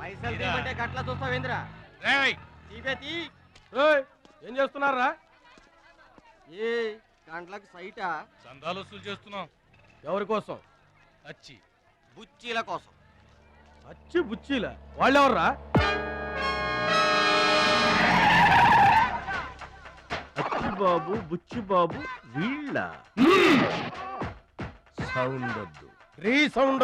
పైసలు తీయమంటే గట్ల చూస్తావేంద్రా? ఏం చేస్తున్నారా? ఏ గంటలకు సైటా? చందాలు వసూలు చేస్తున్నాం. ఎవరి కోసం? అచ్చి బుచ్చీల కోసం. అచ్చి బుచ్చీల వాళ్ళెవర్రా? అచ్చి బాబు బుచ్చి బాబు వీళ్ళ సౌండ్ వద్దు. రీసౌండ్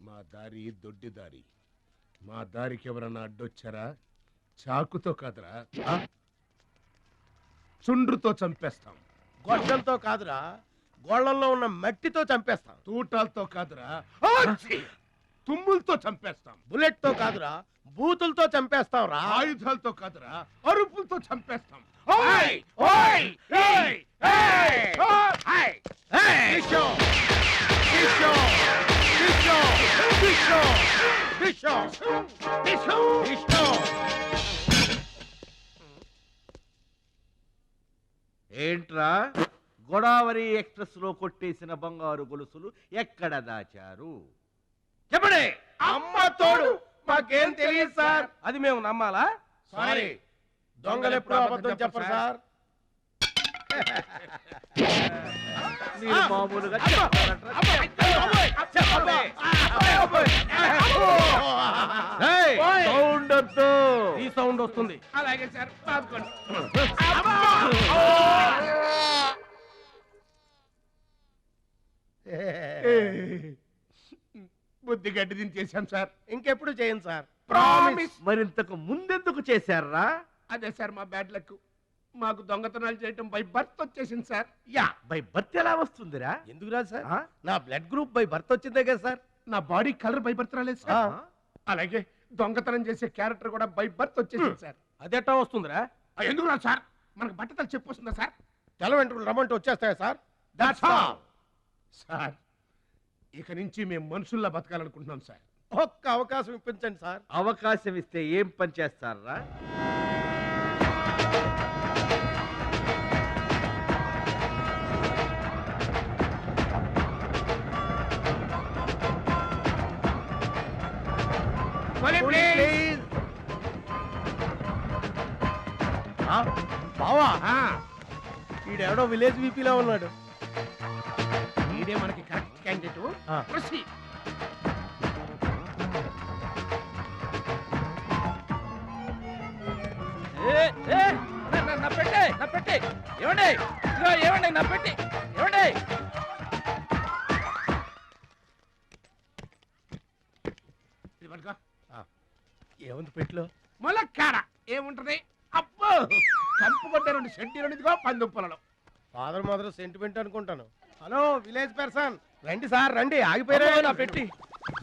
మా దారి దొడ్డి దారి. మా దారికి ఎవరన్నా అడ్డొచ్చారా? చాకుతో కాదురా, చుండ్రుతో చంపేస్తాం. గొడ్డలతో కాదురా, గోళ్లలో ఉన్న మట్టితో చంపేస్తాం. తూటాలతో కాదురా, తుమ్ములతో చంపేస్తాం. బుల్లెట్ తో కాదురా, బూతులతో చంపేస్తాం రా. ఆయుధాలతో కాదురా, అరుపులతో చంపేస్తాం. ఏంట్రా గోదావరి ఎక్స్ప్రెస్ లో కొట్టేసిన బంగారు గొలుసులు ఎక్కడ దాచారు? చెప్పండి. అమ్మ తోడు మాకేం తెలియదు సార్. అది మేము నమ్మాలా? సారీ, దొంగలు ఎప్పుడు అబద్ధం చెప్పరు సార్. మీరు మామూలుగా సౌండ్ వద్దు. ఈ సౌండ్ వస్తుంది. అలాగే సార్. బుద్ధి గడ్డి దించేశాం సార్. ఇంకెప్పుడు చేయండి సార్. ప్రామిస్. మరింతకు ముందెందుకు చేశారా? అదే సార్ మా బ్యాడ్ లక్. మాకు దొంగతనాలు చేయటం బై బర్త్ వచ్చేసింది సార్. యా, బై బర్త్ ఎలా వస్తుందిరా? ఎందుకు రాదు సార్? ఆ? నా బ్లడ్ గ్రూప్ బై బర్త్ వచ్చిందే కదా సార్. నా బాడీ కలర్ బై బర్త్ రాలేదు సార్. అలాగే దొంగతనం చేసే క్యారెక్టర్ కూడా బై బర్త్ వచ్చేసింది సార్. అదెట్టా వస్తుందిరా? ఎందుకు రాదు సార్? మనకు బట్టతలు చెప్పు వస్తుందా సార్? తెల్ల వెంట్రుకలు రమ్మంటే వచ్చేస్తాయా సార్? That's all sir. ఇక నుంచి మేము మనుషుల్లా బతకాలనుకుంటున్నాం సార్. ఒక్క అవకాశం ఇప్పించండి సార్. అవకాశం ఇస్తే ఏం పని చేస్తారా? బావా, ఈడెవడో విలేజ్ వీపీలో ఉన్నాడు. ఇదే మనకి కరెక్ట్ క్యాండిడేట్. ప్రొసీడ్. ఏముంది పెట్లో? ములక్కాడ ఏముంటది? అబ్బో, కంపు కొట్టే 2 సెంటీలు పందుప్పలలో. ఫాదర్ మదర్ సెంటిమెంట్ అనుకుంటాను. హలో విలేజ్ పర్సన్, రండి సార్ రండి. ఆగిపోయారా నా పెట్టి?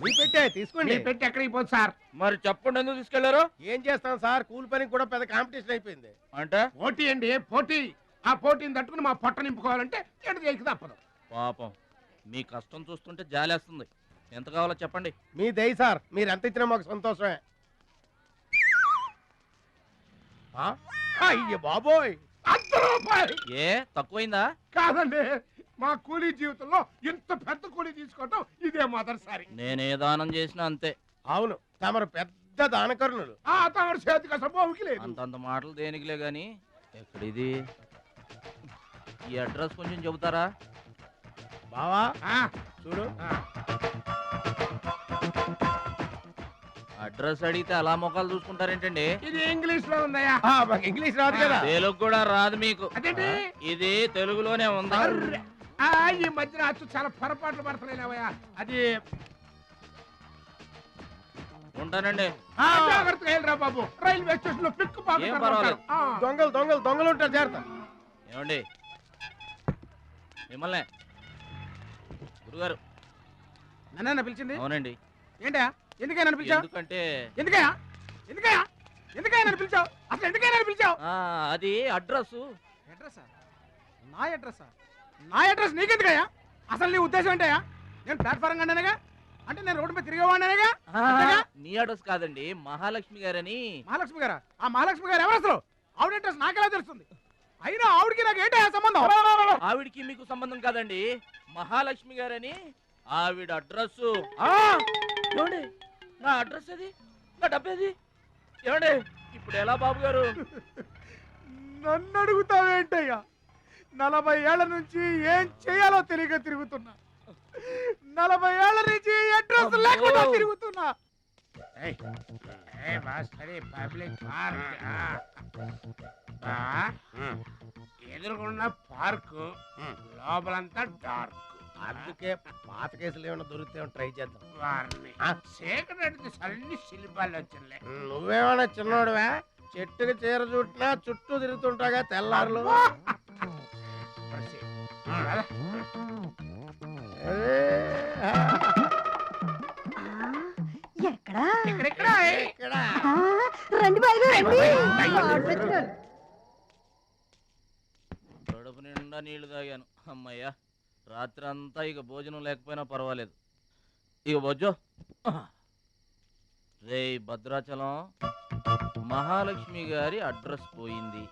మీ పెట్టే తీసుకోండి. మీ పెట్టి ఎక్కడికి పోదు సార్? మరి చెప్పండి ఎందుకు తీసుకెళ్లారు? ఏం చేస్తాం సార్, కూలి పనికి కూడా పెద్ద కాంపిటీషన్ అయిపోయింది. అంటే పోటీ అండి, పోటీ. ఆ పోటీని తట్టుకుని మా పొట్ట నింపుకోవాలంటే ఎటు చేయక తప్పదు. పాపం మీ కష్టం చూస్తుంటే జాలేస్తుంది. ఎంత కావాలో చెప్పండి. మీ దయ సార్, మీరు ఎంత ఇచ్చినా మాకు సంతోషమే. అయ్య బాబోయ్, 100 రూపాయలు. ఏ తక్కువైందా? కాదండి, మా కూలీ జీవితంలో ఇంత పెద్ద కూలీ తీసుకోవటం ఇదే మొదటిసారి. నేనే దానం చేసినా అంతే. అవును, తమరు పెద్ద దానకరుణులు. ఆ తమరి చేతికి అసలు బావుకి లేదు. అంతంత మాటలు దేనికిలే గాని ఎక్కడిది? ఈ అడ్రస్ కొంచెం చెబుతారా? బావా ఆ, చూడు. అడ్రస్ అడిగితే అలా మొఖాలు చూసుకుంటారేంటండి? ఇది ఇంగ్లీష్ లో ఉందయ్యా. మాకు ఇంగ్లీష్ రాదు కదా. తెలుగు కూడా రాదు మీకు. అదేంటి? ఇది తెలుగులోనే ఉంది. అర్రె. ఈ మధ్యన అచ్చు చాలా పొరపాట్లు పడుతున్నాయా? అది ఉంటానండి. జాగ్రత్తగా వెళ్ళరా బాబు, రైల్వే స్టేషన్ లో పిక్కు ఏం పర్వాలేదు. దొంగలు దొంగలు దొంగలు ఉంటారు, జాగ్రత్త. ఏమండి మిమ్మల్ని గురుగారు నన్న పిలిచింది. అవునండి. ఏంటయ్యా, ఎందుకైనా పిలిచావు? ఎందుకంటే ఎందుకయ్యా ఎందుకయ్యా ఎందుకైనా పిలిచావు? అసలు ఎందుకైనా పిలిచావు? అది అడ్రస్. అడ్రస్ నా అడ్రస్? నా అడ్రస్ నీకెందుకయ్యా? అసలు నీ ఉద్దేశం ఏంటయ్యా? నేను ప్లాట్ఫారం కండానగా. అంటే నేను రోడ్డు మీద తిరిగేవాడినేగా. నీ అడ్రస్ కాదండి, మహాలక్ష్మి గారని. మహాలక్ష్మి గారా? ఆ మహాలక్ష్మి గారు ఎవరు అసలు? ఆవిడ అడ్రస్ నాకెలా తెలుస్తుంది? అయినా ఆవిడకి నాకు ఏంటి సంబంధం? ఆవిడికి మీకు సంబంధం కాదండి, మహాలక్ష్మి గారని ఆవిడ అడ్రస్. ఏమండి నా అడ్రస్ అది, నా డబ్బేది? ఏమండి ఇప్పుడు ఎలా బాబు గారు? నన్ను అడుగుతావేంటయ్యా? 40 ఏళ్ల నుంచి ఏం చేయాలో తెలియక తిరుగుతున్నా. 40 ఏళ్ల నుంచి అడ్రస్ లేకుండా తిరుగుతున్నా. ఎదురుకున్న పార్కు లోపలంతా డార్క్. అందుకే పాత కేసులు ఏమైనా దొరికితే ట్రై చేద్దాం. వారిని చీకటి అన్ని శిల్పాలు వచ్చినాయి. నువ్వేమైనా చిన్నోడువా? చెట్టుకి చీర చుట్టినా చుట్టూ తిరుగుతుంటాగా తెల్లారులు. రండి బాయ్ కడుపు నిండా నీళ్లు తాగాను, అమ్మయ్యా. రాత్రి అంతా ఇక భోజనం లేకపోయినా పర్వాలేదు. ఇక బొజ్జో. రే భద్రాచలం, మహాలక్ష్మి గారి అడ్రస్ పోయింది,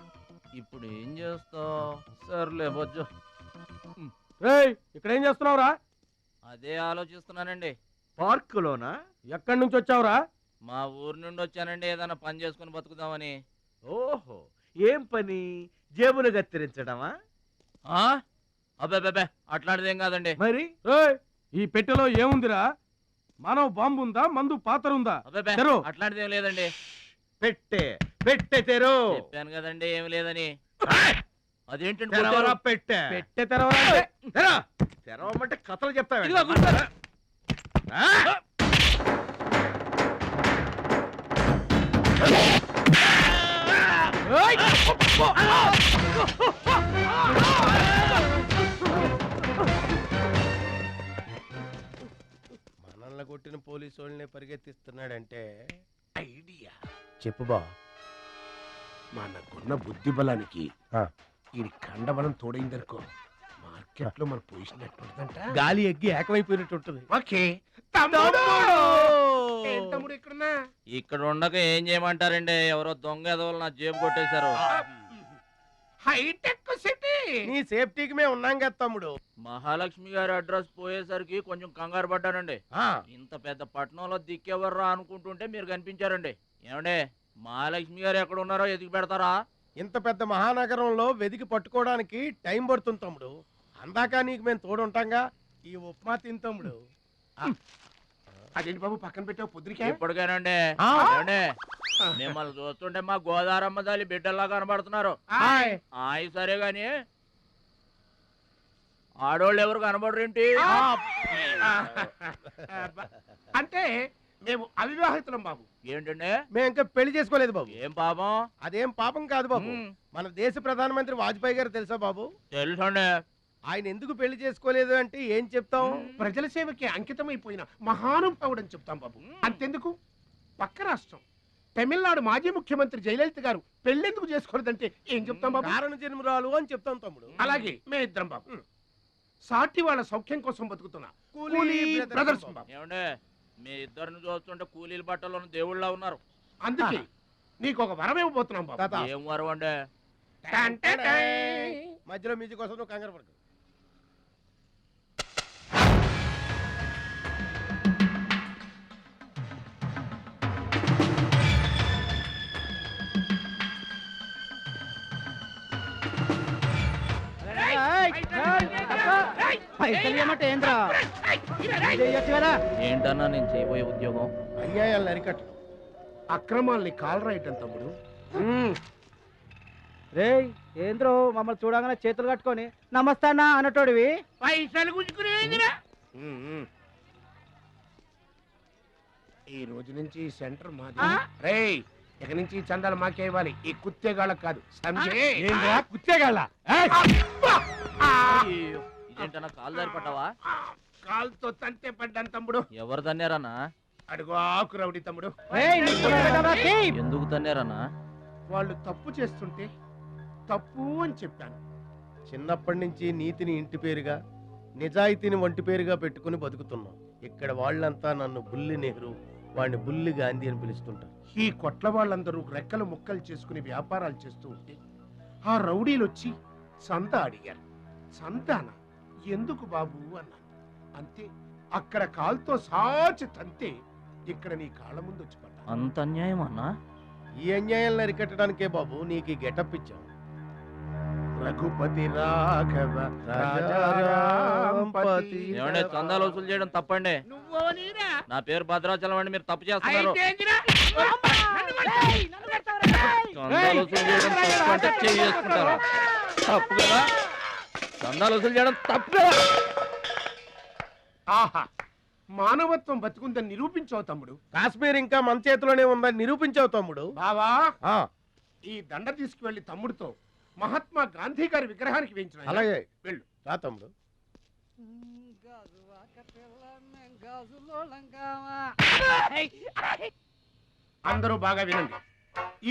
ఇప్పుడు ఏం చేస్తావు? సర్లే బొజ్జో. రేయ్, ఇక్కడ ఏం చేస్తున్నావురా? అదే ఆలోచిస్తున్నానండి. పార్కులోనా? ఎక్కడి నుంచి వచ్చావురా? మా ఊరు నుండి వచ్చానండి, ఏదైనా పని చేసుకుని బతుకుదామని. ఓహో, ఏం పని? జేబులు కత్తిరించడమా? అబ్బే అట్లాంటిదేం కాదండి. మరి రేయ్, ఈ పెట్టెలో ఏముందిరా? మానవ బాంబు ఉందా? మందు పాత్ర ఉందా? అబ్బే తెరు. అట్లాంటిదేం లేదండి. పెట్టె తెరు. చెప్పాను కదండి ఏమి లేదని. అదేంటండి తెరవరా పెట్టె. పెట్టె తెరవాలంటే తెరవమంటే కథలు చెప్తావా? ఇదిగో కూర్చోరా. మనల్ని కొట్టిన పోలీసు వాళ్ళని పరిగెత్తిస్తున్నాడంటే ఐడియా. చెప్పు బా. మనకున్న బుద్ధి బలానికి ఆ. ఈ కండబలం తోడైందనుకో, మార్కెట్ లో మన పొజిషన్ ఎట్టుంటదంట. గాలి ఎగ్గి ఏకమైపోయినట్టు ఉంటుంది. ఓకే తమ్ముడు. ఏం తమ్ముడు ఇక్కడున్నా? ఇక్కడ ఉండక ఏం చేయమంటారండి? ఎవరో దొంగ ఎదవలు నా జేబు కొట్టేశారు. హైటెక్ సిటీ. నీ సేఫ్టీకి మేము ఉన్నాం కదా తమ్ముడు. మహాలక్ష్మి గారి అడ్రస్ పోయేసరికి కొంచెం కంగారు పడ్డానండి. ఆ, ఇంత పెద్ద పట్టణంలో దిక్కెవర్రా అనుకుంటుంటే మీరు కనిపించారండి. ఏమండే, మహాలక్ష్మి గారు ఎక్కడ ఉన్నారో ఎదిగి పెడతారా? ఇంత పెద్ద మహానగరంలో వెతికి పట్టుకోవడానికి టైం పడుతుంది తమ్ముడు. అందాక నీకు మేము తోడుంటాంగా. ఈ ఉప్మా తిని తమ్ముడు. అదేంటి బాబు పక్కన పెట్టావు పొద్దురికే? ఇప్పటికేనండి. ఆ. ఏమండే, మిమ్మల్ని చూస్తుంటే మా గోదారమ్మ తల్లి బిడ్డల్లా కనబడుతున్నారు. హాయ్. ఆయ్ సరే గాని ఆడోళ్ళు ఎవరు కనబడరేంటి? అంటే మేము అవివాహితులం బాబు. ఏంటండి? మేము ఇంకా పెళ్లి చేసుకోలేదు బాబు. ఏం పాపం? అదేం పాపం కాదు బాబు. మన దేశ ప్రధానమంత్రి వాజ్పేయి గారు తెలుసా బాబు? తెలుసండి. ఆయన ఎందుకు పెళ్లి చేసుకోలేదు అంటే ఏం చెప్తాం? ప్రజల సేవకి అంకితమైపోయిన మహానుభావుడు అని చెప్తాం బాబు. అంతెందుకు, పక్క రాష్ట్రం తమిళనాడు మాజీ ముఖ్యమంత్రి జయలలిత గారు పెళ్ళెందుకు చేసుకోలేదంటే ఏం చెప్తాం బాబు? కారణ జన్మరాలు అని చెప్తాం తమ్ముడు. అలాగే మేమిద్దరం బాబు సాటి వాళ్ళ సౌఖ్యం కోసం బతుకుతున్నా కూలీ బ్రదర్స్ బాబు. ఏమండే, మీ ఇద్దరిని చూస్తుంటే కూలీల బట్టలను దేవుళ్ళ ఉన్నారు. అందుకే నీకు ఒక వరం ఇవ్వబోతున్నాం బాబు. తాత. ఏం వరం అండి? టన్ టన్ టన్. మధ్యలో మ్యూజిక్ కోసం నువ్వు కంగారు పడకు. ఏంటన్నా నేను చేయబోయే ఉద్యోగం? అన్యాయాలను అరికట్టు. అక్రమాల్ని కాలరాయటం తమ్ముడు. రేయ్, ఏంద్రో మమ్మల్ని చూడగానే చేతులు కట్టుకొని నమస్తానా అన్నటోడివి. పైసలు గుంజుకునేదిరా. ఈ రోజు నుంచి ఈ సెంటర్ మాది. రేయ్, ఇక నుంచి ఈ చందాలు మాకే ఇవ్వాలి, ఈ కుత్తేగాళ్ళకి కాదు. సంజయ్ కుచ్చేగాళ్ళ అయ్యో, ఇదేంటన్నా కాలు దారి పడ్డావా? కాలుతో తంతే పడ్డాను తమ్ముడు. ఎవరు తన్నారన్నా? అడుగు ఆకు రౌడి తమ్ముడు. రేయ్, నీ కొడుకు కి. ఎందుకు తన్నారన్నా? వాళ్ళు తప్పు చేస్తుంటే తప్పు అని చెప్పాను. చిన్నప్పటి నుంచి నీతిని ఇంటి పేరుగా, నిజాయితీని వంటి పేరుగా పెట్టుకుని బతుకుతున్నాం. ఇక్కడ వాళ్ళంతా నన్ను బుల్లి నెహ్రూ, వాడిని బుల్లి గాంధీ అని పిలుస్తుంటారు. ఈ కొట్ల వాళ్ళందరూ రెక్కలు ముక్కలు చేసుకుని వ్యాపారాలు చేస్తూ ఉంటే ఆ రౌడీలు వచ్చి సంత అడిగారు. సంతాన ఎందుకు బాబు అన్నాను. అంతే, అక్కడ కాల్తో సాచి తంతే ఇక్కడ నీ కాళ్ళ ముందు వచ్చి పడ్డా. అంత అన్యాయం అన్నా? ఈ అన్యాయాలను అరికట్టడానికే బాబు నీకు ఈ గెటప్ ఇచ్చాం. రఘుపతి రాఘవ రాజారాంపతి. ఏమంటే చందాలు వసూలు చేయడం తప్పండి. నా పేరు భద్రాచలం అండి, మీరు తప్పు చేస్తున్నారు. చందాలు వసూలు చేయడం తప్పు అంటే చేసుకుంటారా? తప్పు కదా, చందాలు వసూలు చేయడం తప్పు కదా. ఆహా, మానవత్వం బతుకుందని నిరూపించావు తమ్ముడు. కాశ్మీర్ ఇంకా మన చేతిలోనే ఉందని నిరూపించావు తమ్ముడు. బావా, ఆ, ఈ దండ తీసుకువెళ్లి తమ్ముడితో మహాత్మా గాంధీ గారి విగ్రహానికి వేయించిన. అలాగే వెళ్ళు. రా తమ్ముడు. అందరూ బాగా వినండి.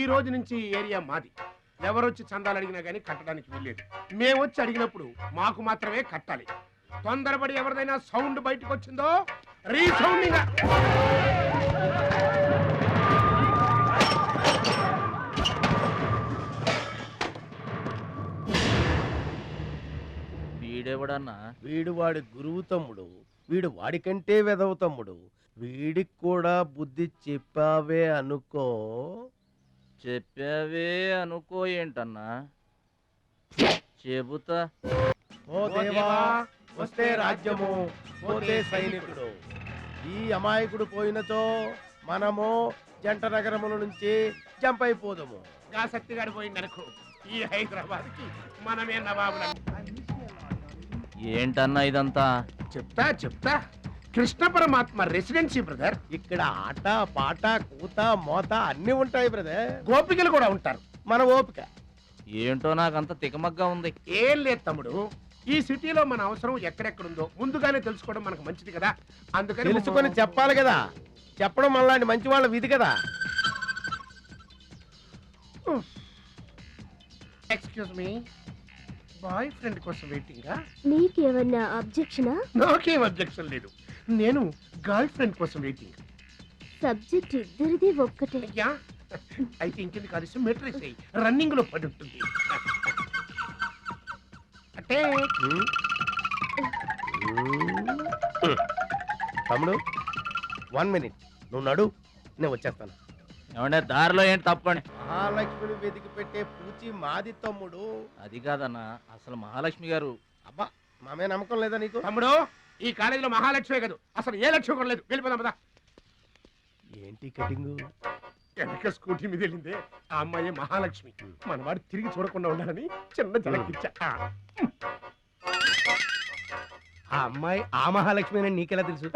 ఈ రోజు నుంచి ఈ ఏరియా మాది. ఎవరొచ్చి చందాలు అడిగినా గానీ కట్టడానికి వీల్లేదు. మేమొచ్చి అడిగినప్పుడు మాకు మాత్రమే కట్టాలి. తొందరపడి ఎవరిదైనా సౌండ్ బయటకు వచ్చిందో రీసౌండింగ్. వీడెవడన్నా? వీడు వాడి గురువు తమ్ముడు. వీడు వాడికంటే వెదవ తమ్ముడు. వీడికి కూడా బుద్ధి చెప్పావే అనుకో. చెప్పావే అనుకో ఏంటన్నా? చెబుతా. ఓ దేవా, వస్తే రాజ్యము, పోతే సైనికుడు. ఈ అమాయకుడు పోయినతో మనము జంట నగరముల నుంచి జంప్ అయిపోదాము. గాశక్తి గారు పోయిందనుకో, ఈ హైదరాబాద్ కి మనమే నవాబులం. ఏంటన్నా ఇదంతా? చెప్తా చెప్తా. కృష్ణ పరమాత్మ రెసిడెన్సీ బ్రదర్. ఇక్కడ ఆట పాట కూత మోత అన్ని ఉంటాయి బ్రదర్. గోపికలు కూడా ఉంటారు. మన ఓపిక. ఏంటో నాకంత తికమగ్గా ఉంది. ఏం లేదు తమ్ముడు, ఈ సిటీలో మన అవసరం ఎక్కడెక్కడుందో ముందుగానే తెలుసుకోవడం మనకు మంచిది కదా. అందుకని తెలుసుకొని చెప్పాలి కదా. చెప్పడం మనలాంటి మంచి వాళ్ళ విధి కదా. ఎక్స్క్యూజ్ మీ, బాయ్ ఫ్రెండ్ కోసం వెయిటింగా? నీకేమన్నా అబ్జెక్షనా? నాకేం అబ్జెక్షన్ లేదు. నేను గర్ల్ ఫ్రెండ్ కోసం వెయిటింగ్. సబ్జెక్ట్ ఇద్దరిది ఒక్కటే. అయ్యా, అయితే ఇంకెందుకు కలిసి మెట్రిక్స్ అయ్యి రన్నింగ్ లో పడి ఉంటుంది. అంటే తమ్ముడు 1 minute నువ్వు నడు, నేను వచ్చేస్తాను. ఏమంటే దారిలో ఏంటి తప్పండి? మహాలక్ష్మిని వెతికి పెట్టే పూచి మాది తమ్ముడు. అది కాదన్నా, అసలు మహాలక్ష్మి గారు. అబ్బా, మామే నమ్మకం లేదా నీకు? తమ్ముడు, ఈ కాలేజీలో మహాలక్ష్మే కాదు, అసలు ఏ లక్ష్యం కూడా లేదు. వెళ్ళిపోదాం పదా. ఏంటి కటింగు? వెనక స్కూటీ మీద వెళ్ళిందే ఆ అమ్మాయి మహాలక్ష్మి. మనవాడు తిరిగి చూడకుండా ఉండాలని చిన్న జలకిచ్చా. ఆ అమ్మాయి ఆ మహాలక్ష్మి అని నీకెలా తెలుసు?